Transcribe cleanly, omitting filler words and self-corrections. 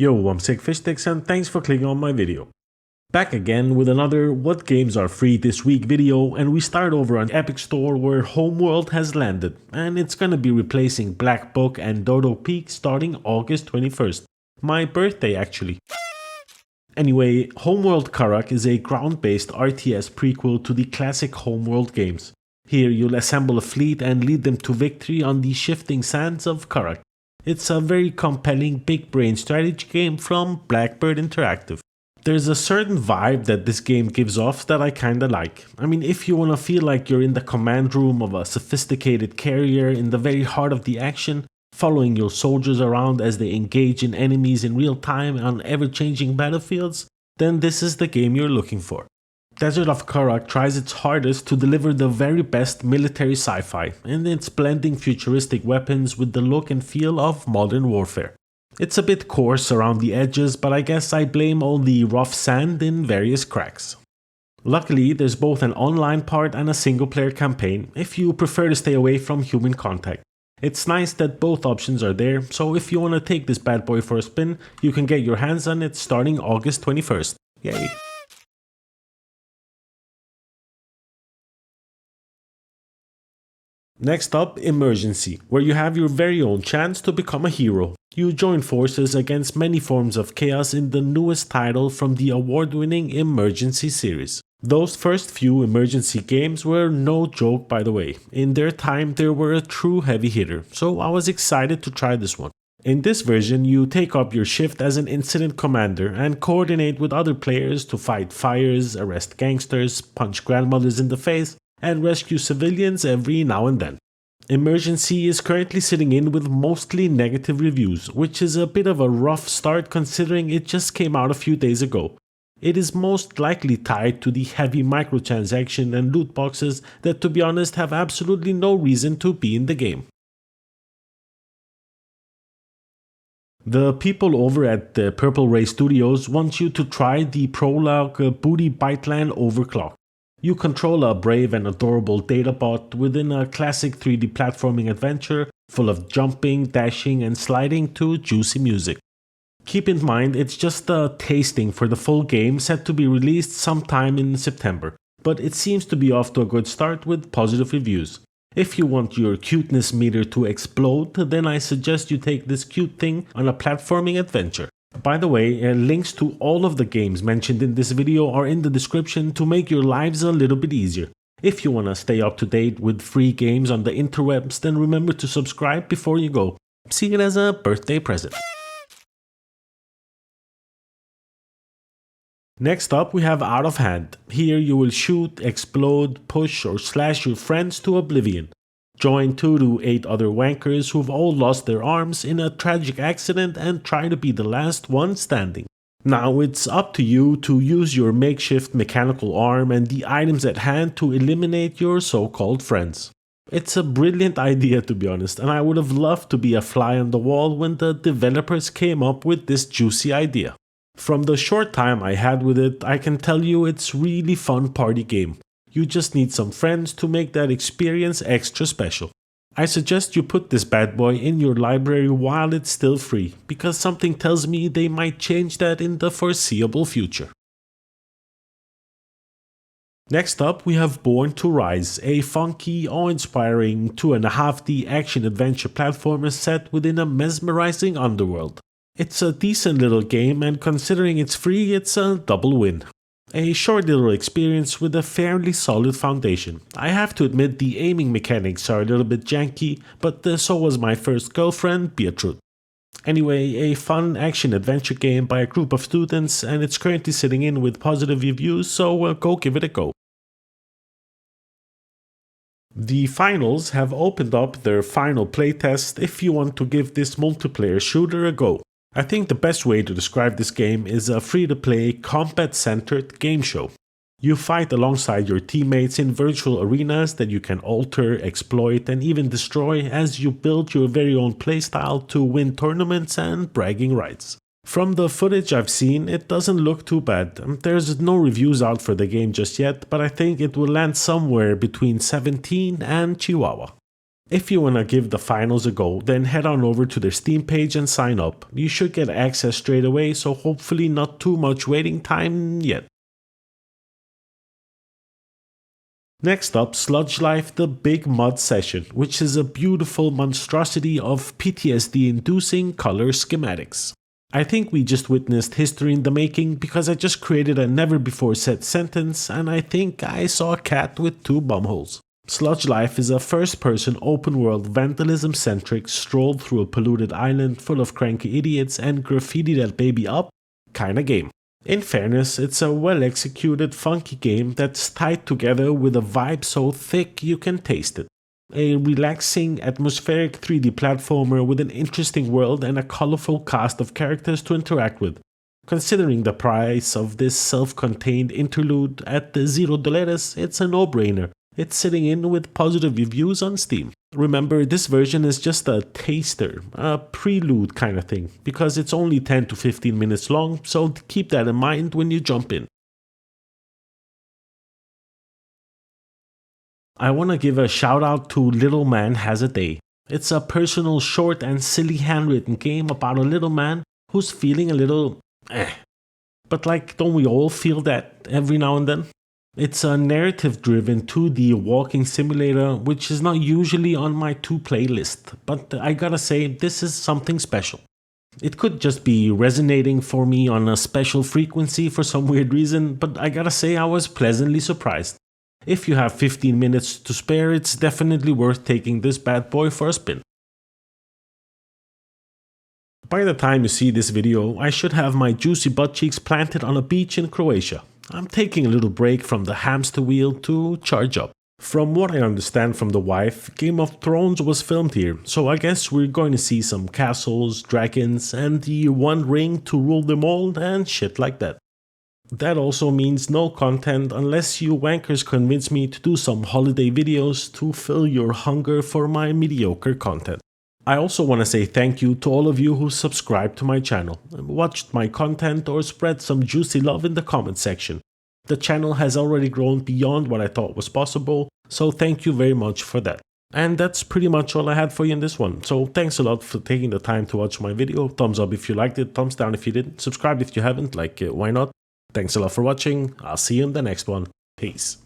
Yo, I'm Sickfishsticks and thanks for clicking on my video. Back again with another What Games Are Free This Week video, and we start over on Epic Store where Homeworld has landed, and it's gonna be replacing Black Book and Dodo Peak starting August 21st. My birthday actually. Anyway, Homeworld Kharak is a ground-based RTS prequel to the classic Homeworld games. Here you'll assemble a fleet and lead them to victory on the shifting sands of Kharak. It's a very compelling big brain strategy game from Blackbird Interactive. There's a certain vibe that this game gives off that I kinda like. I mean, if you wanna feel like you're in the command room of a sophisticated carrier in the very heart of the action, following your soldiers around as they engage in enemies in real time on ever-changing battlefields, then this is the game you're looking for. Desert of Kharak tries its hardest to deliver the very best military sci-fi, and it's blending futuristic weapons with the look and feel of modern warfare. It's a bit coarse around the edges, but I guess I blame all the rough sand in various cracks. Luckily, there's both an online part and a single-player campaign, if you prefer to stay away from human contact. It's nice that both options are there, so if you want to take this bad boy for a spin, you can get your hands on it starting August 21st. Yay! Next up, Emergency, where you have your very own chance to become a hero. You join forces against many forms of chaos in the newest title from the award-winning Emergency series. Those first few Emergency games were no joke, by the way. In their time, they were a true heavy hitter, so I was excited to try this one. In this version, you take up your shift as an incident commander and coordinate with other players to fight fires, arrest gangsters, punch grandmothers in the face, and rescue civilians every now and then. Emergency is currently sitting in with mostly negative reviews, which is a bit of a rough start considering it just came out a few days ago. It is most likely tied to the heavy microtransaction and loot boxes that, to be honest, have absolutely no reason to be in the game. The people over at the Purple Ray Studios want you to try the Prologue Booty Byteland Overclock. You control a brave and adorable databot within a classic 3D platforming adventure full of jumping, dashing, and sliding to juicy music. Keep in mind it's just a tasting for the full game set to be released sometime in September, but it seems to be off to a good start with positive reviews. If you want your cuteness meter to explode, then I suggest you take this cute thing on a platforming adventure. By the way, links to all of the games mentioned in this video are in the description to make your lives a little bit easier. If you wanna stay up to date with free games on the interwebs, then remember to subscribe before you go. See it as a birthday present. Next up we have Out of Hand. Here you will shoot, explode, push or slash your friends to oblivion. Join 2 to 8 other wankers who've all lost their arms in a tragic accident and try to be the last one standing. Now it's up to you to use your makeshift mechanical arm and the items at hand to eliminate your so-called friends. It's a brilliant idea, to be honest, and I would have loved to be a fly on the wall when the developers came up with this juicy idea. From the short time I had with it, I can tell you it's really fun party game. You just need some friends to make that experience extra special. I suggest you put this bad boy in your library while it's still free, because something tells me they might change that in the foreseeable future. Next up we have Born to Rise, a funky, awe-inspiring 2.5D action-adventure platformer set within a mesmerizing underworld. It's a decent little game, and considering it's free, it's a double win. A short little experience with a fairly solid foundation. I have to admit the aiming mechanics are a little bit janky, but so was my first girlfriend, Beatrice. Anyway, a fun action-adventure game by a group of students, and it's currently sitting in with positive reviews, so go give it a go. The finals have opened up their final playtest if you want to give this multiplayer shooter a go. I think the best way to describe this game is a free-to-play, combat-centered game show. You fight alongside your teammates in virtual arenas that you can alter, exploit, and even destroy as you build your very own playstyle to win tournaments and bragging rights. From the footage I've seen, it doesn't look too bad. There's no reviews out for the game just yet, but I think it will land somewhere between 17 and Chihuahua. If you wanna give the finals a go, then head on over to their Steam page and sign up. You should get access straight away, so hopefully not too much waiting time yet. Next up, Sludge Life, the Big Mud Session, which is a beautiful monstrosity of PTSD-inducing color schematics. I think we just witnessed history in the making because I just created a never-before-said sentence and I think I saw a cat with 2 bumholes. Sludge Life is a first-person open-world vandalism-centric stroll through a polluted island full of cranky idiots and graffiti that baby up kinda game. In fairness, it's a well-executed, funky game that's tied together with a vibe so thick you can taste it. A relaxing, atmospheric 3D platformer with an interesting world and a colorful cast of characters to interact with. Considering the price of this self-contained interlude at $0, it's a no-brainer. It's sitting in with positive reviews on Steam. Remember, this version is just a taster, a prelude kind of thing, because it's only 10 to 15 minutes long, so keep that in mind when you jump in. I want to give a shout out to Little Man Has a Day. It's a personal, short and silly handwritten game about a little man who's feeling a little But like, don't we all feel that every now and then? It's a narrative-driven 2D walking simulator, which is not usually on my to-play list, but I gotta say, this is something special. It could just be resonating for me on a special frequency for some weird reason, but I gotta say I was pleasantly surprised. If you have 15 minutes to spare, it's definitely worth taking this bad boy for a spin. By the time you see this video, I should have my juicy butt cheeks planted on a beach in Croatia. I'm taking a little break from the hamster wheel to charge up. From what I understand from the wife, Game of Thrones was filmed here, so I guess we're going to see some castles, dragons, and the One Ring to rule them all and shit like that. That also means no content unless you wankers convince me to do some holiday videos to fill your hunger for my mediocre content. I also want to say thank you to all of you who subscribed to my channel, watched my content or spread some juicy love in the comment section. The channel has already grown beyond what I thought was possible, so thank you very much for that. And that's pretty much all I had for you in this one, so thanks a lot for taking the time to watch my video. Thumbs up if you liked it, thumbs down if you didn't, subscribe if you haven't, why not? Thanks a lot for watching, I'll see you in the next one, peace.